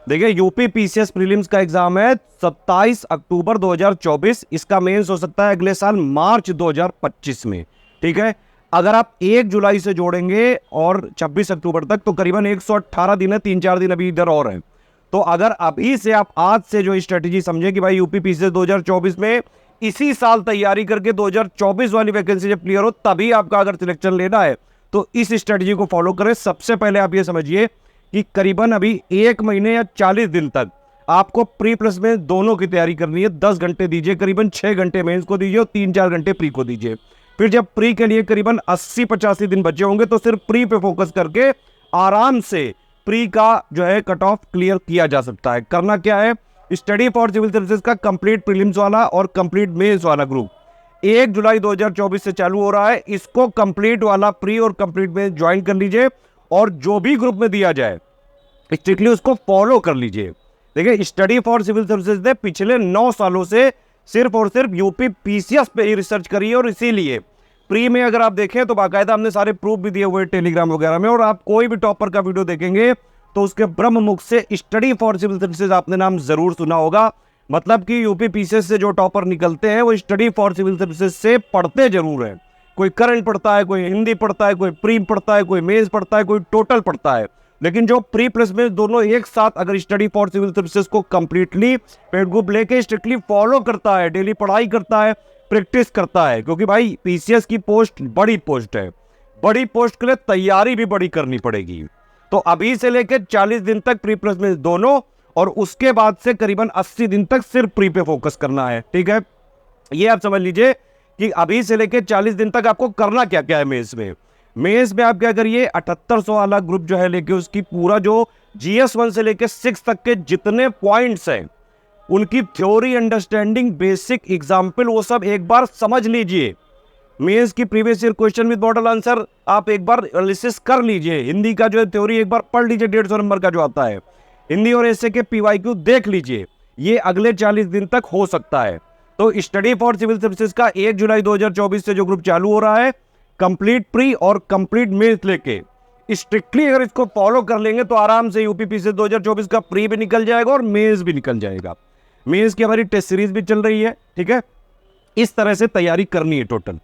देखिए UP PCS prelims का exam है 27 अक्टूबर 2024। इसका मेंस हो सकता है अगले साल मार्च 2025 में। ठीक है, अगर आप 1 जुलाई से जोड़ेंगे और 26 अक्टूबर तक तो करीबन 118 दिन है, 3-4 दिन अभी इधर और है। तो अगर अभी से आप आज से जो स्ट्रेटेजी समझे कि भाई यूपी पीसीएस 2024 में इसी साल तैयारी करके 2024 वाली वैकेंसी जब क्लियर हो तभी आपका अगर सिलेक्शन लेना है तो इस स्ट्रेटेजी को फॉलो करें। सबसे पहले आप ये समझिए कि करीबन अभी 1 महीने या 40 दिन तक आपको प्री प्लस में दोनों की तैयारी करनी है। 10 घंटे दीजिए, करीबन 6 घंटे मेंस को दीजिए और 3-4 घंटे प्री को दीजिए। फिर जब प्री के लिए करीबन 80-85 दिन बचे होंगे तो सिर्फ प्री पे फोकस करके आराम से प्री का जो है कट ऑफ क्लियर किया जा सकता है। करना क्या है, स्टडी फॉर सिविल सर्विसेज का कंप्लीट प्रीलिम्स वाला और कंप्लीट मेंस वाला ग्रुप 1 जुलाई 2024 से चालू हो रहा है। इसको कंप्लीट वाला प्री और कंप्लीट में ज्वाइन कर लीजिए और जो भी ग्रुप में दिया जाए स्ट्रिक्टली उसको फॉलो कर लीजिए। देखिए स्टडी फॉर सिविल सर्विसेज ने पिछले 9 सालों से सिर्फ और सिर्फ यूपी पीसीएस पे ही रिसर्च करी है और इसीलिए प्री में अगर आप देखें तो बाकायदा हमने सारे प्रूफ भी दिए हुए टेलीग्राम वगैरह में। और आप कोई भी टॉपर का वीडियो देखेंगे तो उसके ब्रह्म मुख से स्टडी फॉर सिविल सर्विसेज आपने नाम जरूर सुना होगा। मतलब कि यूपी पीसीएस से जो टॉपर निकलते हैं वो स्टडी फॉर सिविल सर्विसेज से पढ़ते जरूर है। कोई करंट पढ़ता है, कोई हिंदी पढ़ता है, कोई प्री पढ़ता है, कोई मेंस पढ़ता है, कोई टोटल पढ़ता है। लेकिन जो प्री प्लस में दोनों एक साथ अगर स्टडी फॉर सिविल सर्विसेज को कंप्लीटली पेड ग्रुप लेके स्ट्रिक्टली फॉलो करता है, डेली पढ़ाई करता है, प्रैक्टिस करता है, क्योंकि भाई पीसीएस की पोस्ट बड़ी पोस्ट है, बड़ी पोस्ट के लिए तैयारी भी बड़ी करनी पड़ेगी। तो अभी से लेकर 40 दिन तक प्री प्लस में दोनों और उसके बाद से करीबन 80 दिन तक सिर्फ प्री पे फोकस करना है। ठीक है, ये आप समझ लीजिए कि अभी से लेकर 40 दिन तक आपको करना क्या क्या है। मेंस में आप क्या करिए, 7800 वाला ग्रुप जो है लेके उसकी पूरा जो GS1 से लेके 6 तक के जितने पॉइंट्स हैं उनकी थ्योरी, अंडरस्टैंडिंग, बेसिक एग्जाम्पल वो सब एक बार समझ लीजिए। मेंस की previous year question with model answer आप एक बार एनालिसिस कर लीजिए। हिंदी का जो है थ्योरी एक बार पढ़ लीजिए, 150 नंबर का जो आता है। हिंदी और ऐसे के PYQ देख लीजिए। ये अगले 40 दिन तक हो सकता है। तो स्टडी फॉर सिविल सर्विसेज का 1 जुलाई 2024 से जो ग्रुप चालू हो रहा है, कंप्लीट प्री और कंप्लीट मेंस लेके स्ट्रिक्टली अगर इसको फॉलो कर लेंगे तो आराम से यूपी पीसीएस 2024 का प्री भी निकल जाएगा और मेंस भी निकल जाएगा। मेंस की हमारी टेस्ट सीरीज भी चल रही है। ठीक है, इस तरह से तैयारी करनी है टोटल।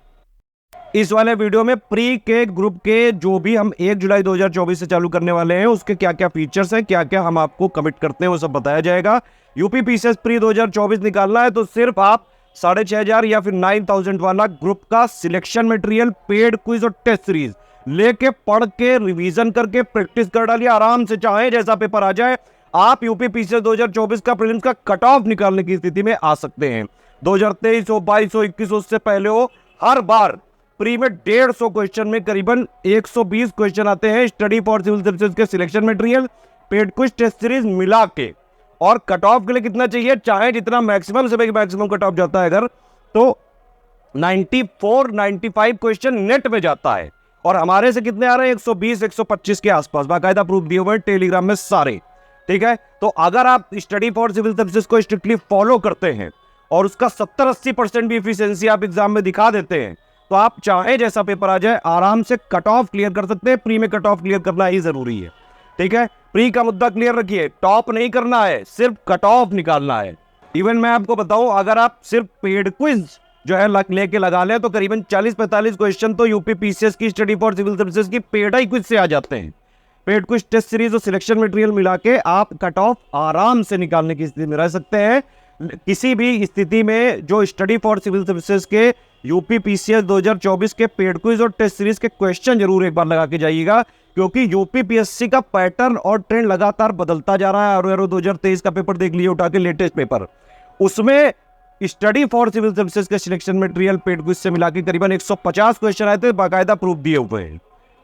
इस वाले वीडियो में प्री के ग्रुप के जो भी हम 1 जुलाई 2024 से चालू करने वाले हैं उसके क्या क्या फीचर्स हैं, क्या क्या हम आपको कमिट करते हैं, वो सब बताया जाएगा। यूपी पीसीएस प्री 2024 निकालना है तो सिर्फ आप 6500 या फिर 9000 वाला ग्रुप का सिलेक्शन मटेरियल, पेड क्विज और टेस्ट सीरीज लेके पढ़ के रिवीजन करके प्रैक्टिस कर डालिए। आराम से चाहे जैसा पेपर आ जाए आप यूपी पीसीएस 2024 का प्रीलिम्स का कट ऑफ निकालने की स्थिति में आ सकते हैं। 2023 हो, 22 हो, 21 हो, उससे पहले हो, हर बार प्री में 150 क्वेश्चन में करीबन 120 क्वेश्चन आते हैं स्टडी फॉर सिविल सर्विसेज के selection material, paid quiz, test series मिला के। और कट ऑफ के लिए कितना चाहिए, चाहे जितना मैक्सिमम से मैक्सिमम कट ऑफ जाता है अगर तो 94-95 क्वेश्चन नेट में जाता है। और हमारे से कितने आ रहे हैं, 120-125 के आसपास, बाकायदा प्रूफ दिए हुए टेलीग्राम में सारे। ठीक है, तो अगर आप स्टडी फॉर सिविल सर्विसेज को स्ट्रिक्टली फॉलो करते हैं और उसका 70-80% भी एफिशिएंसी आप एग्जाम में दिखा देते हैं तो आप चाहे जैसा पेपर आ जाए आराम से कट ऑफ क्लियर कर सकते हैं। प्री में कट ऑफ क्लियर करना ही जरूरी है। ठीक है, प्री का मुद्दा क्लियर रखिए, टॉप नहीं करना है, सिर्फ कट ऑफ निकालना है। इवन मैं आपको बताऊं, अगर आप सिर्फ पेड क्विज जो है लेके लगा लें तो करीबन 40-45 क्वेश्चन तो यूपी पीसीएस की स्टडी फॉर सिविल सर्विसेज की पेड ही क्विज से आ जाते हैं। पेड क्विज, टेस्ट सीरीज और सिलेक्शन मटेरियल मिला के आप कट ऑफ आराम से निकालने की स्थिति में रह सकते हैं। किसी भी स्थिति में जो स्टडी फॉर सिविल सर्विसेज के यूपी पीसीएस 2024 के पेड क्विज और टेस्ट सीरीज के क्वेश्चन जरूर एक बार लगा के जाइएगा, क्योंकि यूपी पीएससी का पैटर्न और ट्रेंड लगातार बदलता जा रहा है। आरओ 2023 का पेपर देख लीजिए उठा के, लेटेस्ट पेपर, उसमें स्टडी फॉर सिविल सर्विसेज के सिलेक्शन मटेरियल पेड क्विज से मिला के करीबन 150 क्वेश्चन आए थे, बाकायदा प्रूफ दिए हुए हैं।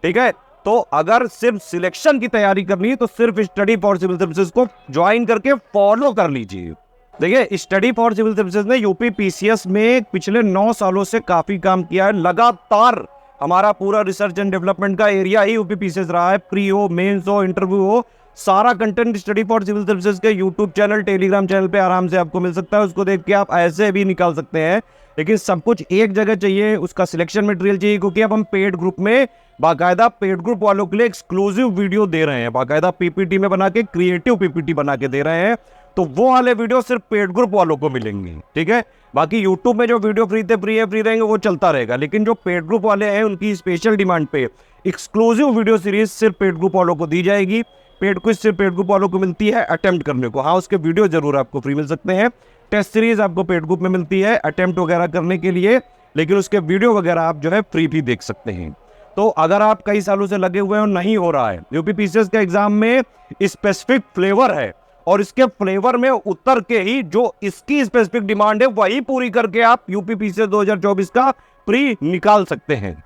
ठीक है, तो अगर सिर्फ सिलेक्शन की तैयारी करनी है तो सिर्फ स्टडी फॉर सिविल सर्विसेज को ज्वाइन करके फॉलो कर लीजिए। देखिए स्टडी फॉर सिविल सर्विसेज ने यूपी पीसीएस में पिछले 9 सालों से काफी काम किया है। लगातार हमारा पूरा रिसर्च एंड डेवलपमेंट का एरिया ही यूपी पीसीएस रहा है। प्री हो, मेंस हो, इंटरव्यू हो, सारा content study for civil services के यूट्यूब चैनल, टेलीग्राम चैनल पे आराम से आपको मिल सकता है। उसको देख के आप ऐसे भी निकाल सकते हैं, लेकिन सब कुछ एक जगह चाहिए, उसका सिलेक्शन मटेरियल चाहिए, क्योंकि अब हम पेड ग्रुप में बाकायदा पेड ग्रुप वालों के लिए एक्सक्लूसिव वीडियो दे रहे हैं, बाकायदा पीपीटी में बना के, क्रिएटिव पीपीटी बना के दे रहे हैं। तो वो वाले वीडियो सिर्फ पेड ग्रुप वालों को मिलेंगे, ठीक है। बाकी यूट्यूब में जो वीडियो फ्री रहेंगे वो चलता रहेगा, लेकिन जो पेड ग्रुप वाले हैं उनकी स्पेशल डिमांड पे एक्सक्लूसिव वीडियो सीरीज सिर्फ पेड ग्रुप वालों को दी जाएगी। पेड क्विज सिर्फ पेड ग्रुप वालों को मिलती है अटेम्प्ट करने को। हाँ, उसके वीडियो जरूर आपको फ्री मिल सकते हैं। टेस्ट सीरीज आपको पेड ग्रुप में मिलती है अटेम्प्ट वगैरह करने के लिए, लेकिन उसके वीडियो वगैरह आप जो है फ्री भी देख सकते हैं। तो अगर आप कई सालों से लगे हुए हैं और नहीं हो रहा है, यूपीपीसीएस के एग्जाम में स्पेसिफिक फ्लेवर है, और इसके फ्लेवर में उतर के ही जो इसकी स्पेसिफिक डिमांड है वही पूरी करके आप यूपीपीसीएस 2024 का प्री निकाल सकते हैं।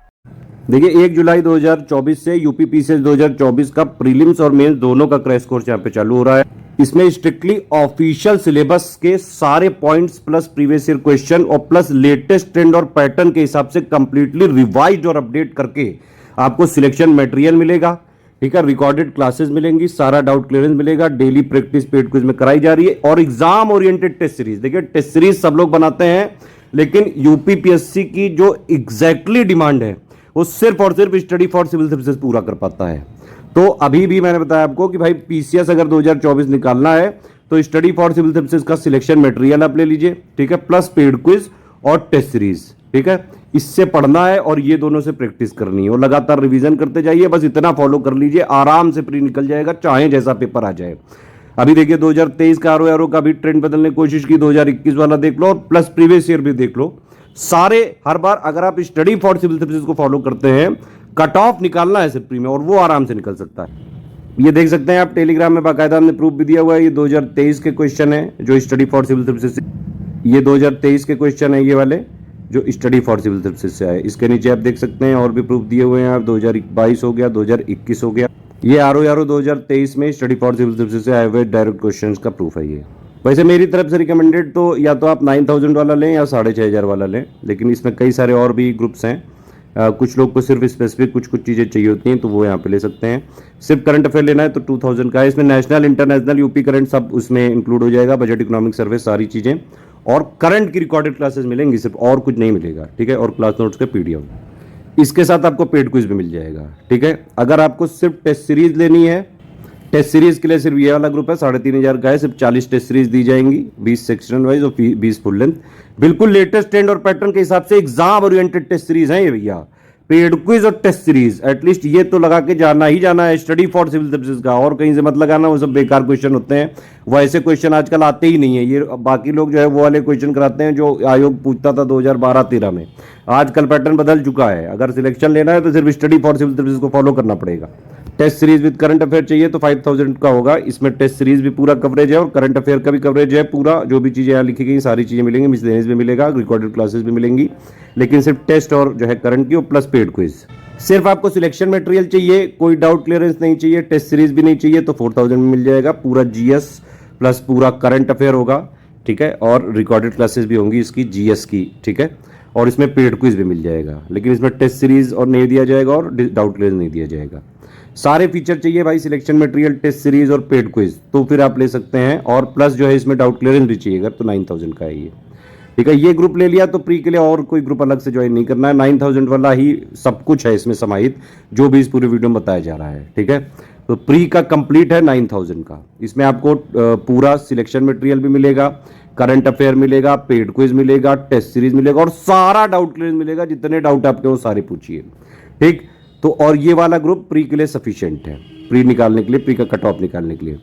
देखिए 1 जुलाई 2024 से यूपीपीसीएस 2024 का प्रीलिम्स और मेंस दोनों का क्रैश कोर्स यहाँ पे चालू हो रहा है। इसमें स्ट्रिक्टली ऑफिशियल सिलेबस के सारे points plus previous year question और प्लस लेटेस्ट ट्रेंड और पैटर्न के हिसाब से कंप्लीटली रिवाइज्ड और अपडेट करके आपको सिलेक्शन मटेरियल मिलेगा, ठीक है। रिकॉर्डेड क्लासेस मिलेंगी, सारा डाउट क्लियरेंस मिलेगा, डेली प्रैक्टिस पेड क्विज में कराई जा रही है, और एग्जाम ओरिएंटेड टेस्ट सीरीज। देखिए टेस्ट सीरीज सब लोग बनाते हैं, लेकिन यूपीपीएससी की जो एग्जैक्टली डिमांड है वो सिर्फ और सिर्फ स्टडी फॉर सिविल सर्विसेज पूरा कर पाता है। तो अभी भी मैंने बताया आपको कि भाई पीसीएस अगर 2024 निकालना है तो स्टडी फॉर सिविल सर्विसेज का सिलेक्शन मटेरियल आप ले लीजिए, ठीक है, प्लस पेड क्विज और टेस्ट सीरीज, ठीक है। इससे पढ़ना है और ये दोनों से प्रैक्टिस करनी है, और लगातार रिवीजन करते जाइए, बस इतना फॉलो कर लीजिए, आराम से प्री निकल जाएगा, चाहे जैसा पेपर आ जाए। अभी देखिए 2023 का आरओ का भी ट्रेंड बदलने की कोशिश की, 2021 वाला देख लो और प्लस प्रीवियस ईयर भी देख लो। सारे हर बार अगर आप स्टडी फॉर सिविल सर्विसेज को फॉलो करते हैं, कट ऑफ निकालना है सिर्फ प्री में, और वो आराम से निकल सकता है। ये देख सकते हैं आप टेलीग्राम में, बाकायदा हमने प्रूफ भी दिया हुआ है। ये 2023 के क्वेश्चन है जो स्टडी फॉर सिविल सर्विसेज से, ये 2023 के क्वेश्चन है ये वाले जो स्टडी फॉर सिविल सर्विसेज से आए। इसके नीचे आप देख सकते हैं और भी प्रूफ दिए हुए हैं आप, 2022 हो गया, 2021 हो गया। ये आरओ 2023 में स्टडी फॉर सिविल सर्विसेज से आए हुए डायरेक्ट क्वेश्चंस का प्रूफ है ये। वैसे मेरी तरफ से रिकमेंडेड तो या तो आप 9000 वाला लें या 6500 वाला लें, लेकिन इसमें कई सारे और भी ग्रुप्स हैं। कुछ लोग को सिर्फ स्पेसिफिक कुछ चीज़ें चाहिए होती हैं तो वो यहाँ पे ले सकते हैं। सिर्फ करंट अफेयर लेना है तो 2000 का है। इसमें नेशनल, इंटरनेशनल, यूपी करंट सब उसमें इंक्लूड हो जाएगा, बजट, इकोनॉमिक सर्वे, सारी चीज़ें, और करंट की रिकॉर्डेड क्लासेस मिलेंगी सिर्फ, और कुछ नहीं मिलेगा, ठीक है, और क्लास नोट्स के पीडीएफ। इसके साथ आपको पेड क्विज भी मिल जाएगा, ठीक है। अगर आपको सिर्फ टेस्ट सीरीज लेनी है, टेस्ट सीरीज के लिए सिर्फ ये वाला ग्रुप है, 3500 का है, सिर्फ 40 टेस्ट सीरीज दी जाएंगी, 20 सेक्शन वाइज और 20 फुल लेंथ, बिल्कुल लेटेस्ट ट्रेंड और पैटर्न के हिसाब से एग्जाम ओरिएंटेड टेस्ट सीरीज है ये भैया। पेड क्विज और टेस्ट सीरीज एटलीस्ट ये तो लगा के जाना ही जाना है स्टडी फॉर सिविल सर्विसेज का, और कहीं से मत लगाना, वो सब बेकार क्वेश्चन होते हैं, वो ऐसे क्वेश्चन आजकल आते ही नहीं है। ये बाकी लोग जो है वो वाले क्वेश्चन कराते हैं जो आयोग पूछता था 2012-13 में। आजकल पैटर्न बदल चुका है, अगर सिलेक्शन लेना है तो सिर्फ स्टडी फॉर सिविल सर्विसेज को फॉलो करना पड़ेगा। Test series with current affair चाहिए तो 5000 का होगा। इसमें टेस्ट सीरीज भी पूरा कवरेज है और करंट अफेयर का भी कवरेज है पूरा, जो भी चीज़ें यहाँ लिखी गई सारी चीज़ें मिलेंगी, मिसलेनियस भी मिलेगा, रिकॉर्डेड क्लासेस भी मिलेंगी, लेकिन सिर्फ टेस्ट और जो है करंट की और प्लस पेड क्विज। सिर्फ आपको सिलेक्शन मटेरियल चाहिए, कोई डाउट क्लियरेंस नहीं चाहिए, टेस्ट सीरीज भी नहीं चाहिए, तो 4000 में मिल जाएगा। पूरा जीएस प्लस पूरा करंट अफेयर होगा, ठीक है, और रिकॉर्डेड क्लासेस भी होंगी इसकी जीएस की, ठीक है, और इसमें पेड क्विज भी मिल जाएगा, लेकिन इसमें टेस्ट सीरीज और नहीं दिया जाएगा और डाउट क्लियरेंस नहीं दिया जाएगा। सारे फीचर चाहिए भाई, सिलेक्शन मटेरियल, टेस्ट सीरीज और पेड क्विज, तो फिर आप ले सकते हैं, और प्लस जो है इसमें डाउट क्लियरेंस भी चाहिए तो 9000 का है ये, ठीक है। ये ग्रुप ले लिया तो प्री के लिए और कोई ग्रुप अलग से ज्वाइन नहीं करना है, 9000 वाला ही सब कुछ है इसमें समाहित, जो भी इस पूरे वीडियो में बताया जा रहा है, ठीक है। तो प्री का कंप्लीट है 9000 का। इसमें आपको पूरा सिलेक्शन मटेरियल भी मिलेगा, करंट अफेयर मिलेगा, पेड क्विज मिलेगा, टेस्ट सीरीज मिलेगा, और सारा डाउट क्लियरेंस मिलेगा, जितने डाउट आपके वो सारे पूछिए, ठीक। तो और ये वाला ग्रुप प्री के लिए सफिशिएंट है, प्री निकालने के लिए, प्री का कट ऑफ निकालने के लिए।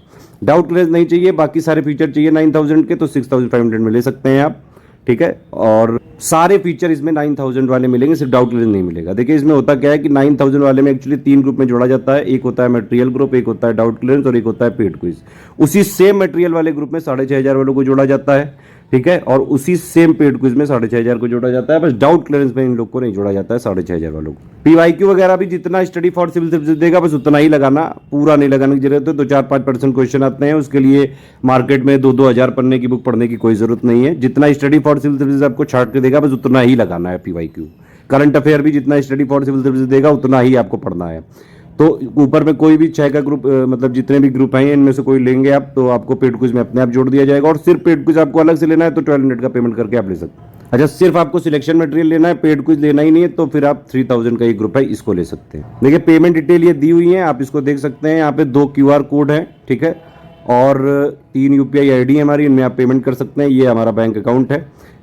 डाउट क्लियरेंस नहीं चाहिए, बाकी सारे फीचर चाहिए 9000 के, तो 6500 में ले सकते हैं आप, ठीक है। और सारे फीचर इसमें 9000 वाले मिलेंगे, सिर्फ डाउट क्लियरेंस नहीं मिलेगा। देखिए इसमें होता क्या है कि 9000 वाले में एक्चुअली 3 ग्रुप में जोड़ा जाता है, एक होता है मटेरियल ग्रुप, एक होता है डाउट क्लियरेंस और एक होता है पेड क्विज। उसी सेम मटेरियल वाले ग्रुप में 6500 वालों को जोड़ा जाता है, ठीक है, और उसी सेम पेड क्विज में 6500 को जोड़ा जाता है, बस डाउट क्लियरेंस में इन लोग को नहीं जोड़ा जाता है 6500 वालों को। पीवाईक्यू वगैरह भी जितना स्टडी फॉर सिविल सर्विसेज देगा बस उतना ही लगाना, पूरा नहीं लगाने की जरूरत है। 2-4-5% क्वेश्चन आते हैं, उसके लिए मार्केट में 2-2 हजार पन्ने की बुक पढ़ने की कोई जरूरत नहीं है। जितना स्टडी फॉर सिविल सर्विसेज आपको छाट के देगा बस उतना ही लगाना है पीवाईक्यू। करंट अफेयर भी जितना स्टडी फॉर सिविल सर्विसेज देगा उतना ही आपको पढ़ना है। तो ऊपर में कोई भी 6 का ग्रुप मतलब जितने भी ग्रुप हैं इनमें से कोई लेंगे आप तो आपको पेड क्विज में अपने आप जोड़ दिया जाएगा। और सिर्फ पेड क्विज आपको अलग से लेना है तो 1200 का पेमेंट करके आप ले सकते हैं। अच्छा, सिर्फ आपको सिलेक्शन मटेरियल लेना है, पेड क्विज लेना ही नहीं है, तो फिर आप 3000 का एक ग्रुप है, इसको ले सकते हैं। देखिए पेमेंट डिटेल ये दी हुई है, आप इसको देख सकते हैं। यहाँ पे 2 QR कोड है, ठीक है, और 3 UPI ID है हमारी, इनमें आप पेमेंट कर सकते हैं। ये हमारा बैंक अकाउंट है।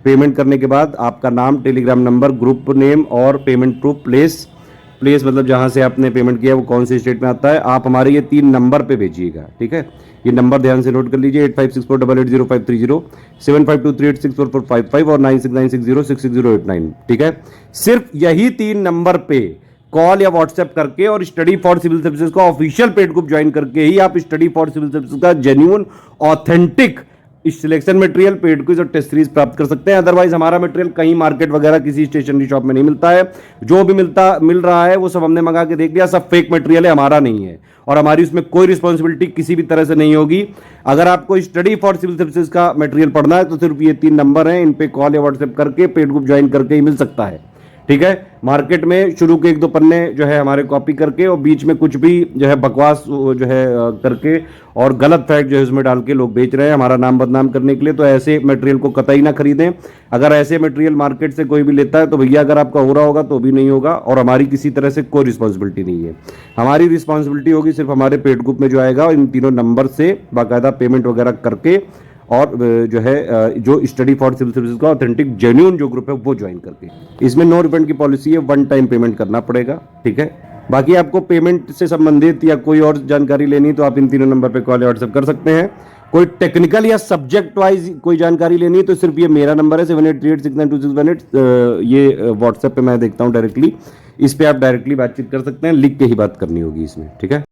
पेमेंट करने के बाद आपका नाम, टेलीग्राम नंबर, ग्रुप नेम और पेमेंट प्रूफ, प्लेस मतलब जहां से आपने पेमेंट किया वो कौन से स्टेट में आता है, आप हमारे ये 3 नंबर पे भेजिएगा, ठीक है। ये नंबर ध्यान से नोट कर लीजिए, 8564880530, 7523864455 और 9696066089, ठीक है। सिर्फ यही 3 नंबर पे कॉल या व्हाट्सएप करके और स्टडी फॉर सिविल सर्विसेज का ऑफिशियल पेड ग्रुप ज्वाइन करके ही आप स्टडी फॉर सिविल सर्विसेज का genuine authentic selection material, paid quiz और टेस्ट सीरीज प्राप्त कर सकते हैं। अदरवाइज हमारा मटेरियल कहीं मार्केट वगैरह किसी स्टेशनरी शॉप में नहीं मिलता है। जो भी मिल रहा है वो सब हमने मंगा के देख लिया, सब फेक मटेरियल है, हमारा नहीं है और हमारी उसमें कोई रिस्पॉन्सिबिलिटी किसी भी तरह से नहीं होगी। अगर आपको स्टडी फॉर सिविल सर्विसेज का मटेरियल पढ़ना है तो सिर्फ ये 3 नंबर हैं, इन पे कॉल या व्हाट्सएप करके पेड ग्रुप ज्वाइन करके ही मिल सकता है, ठीक है। मार्केट में शुरू के 1-2 पन्ने जो है हमारे कॉपी करके और बीच में कुछ भी जो है बकवास जो है करके और गलत फैक्ट जो है उसमें डाल के लोग बेच रहे हैं हमारा नाम बदनाम करने के लिए। तो ऐसे मटेरियल को कतई ना खरीदें। अगर ऐसे मटेरियल मार्केट से कोई भी लेता है तो भैया अगर आपका हो रहा होगा तो भी नहीं होगा और हमारी किसी तरह से कोई रिस्पॉन्सिबिलिटी नहीं है। हमारी रिस्पॉन्सिबिलिटी होगी सिर्फ हमारे पेड ग्रुप में जो आएगा इन 3 नंबर से बाकायदा पेमेंट वगैरह करके और जो है जो स्टडी फॉर सिविल सर्विसेज का ऑथेंटिक जेन्युइन जो ग्रुप है वो ज्वाइन करके। इसमें नो रिफंड की पॉलिसी है, 1 टाइम पेमेंट करना पड़ेगा, ठीक है। बाकी आपको पेमेंट से संबंधित या कोई और जानकारी लेनी तो आप इन 3 नंबर पे कॉल या व्हाट्सएप कर सकते हैं। कोई टेक्निकल या सब्जेक्ट वाइज कोई जानकारी लेनी है तो सिर्फ ये मेरा नंबर है 7838692618, ये व्हाट्सएप पे मैं देखता हूँ डायरेक्टली, इस पे आप डायरेक्टली बातचीत कर सकते हैं, लिख के ही बात करनी होगी इसमें, ठीक है।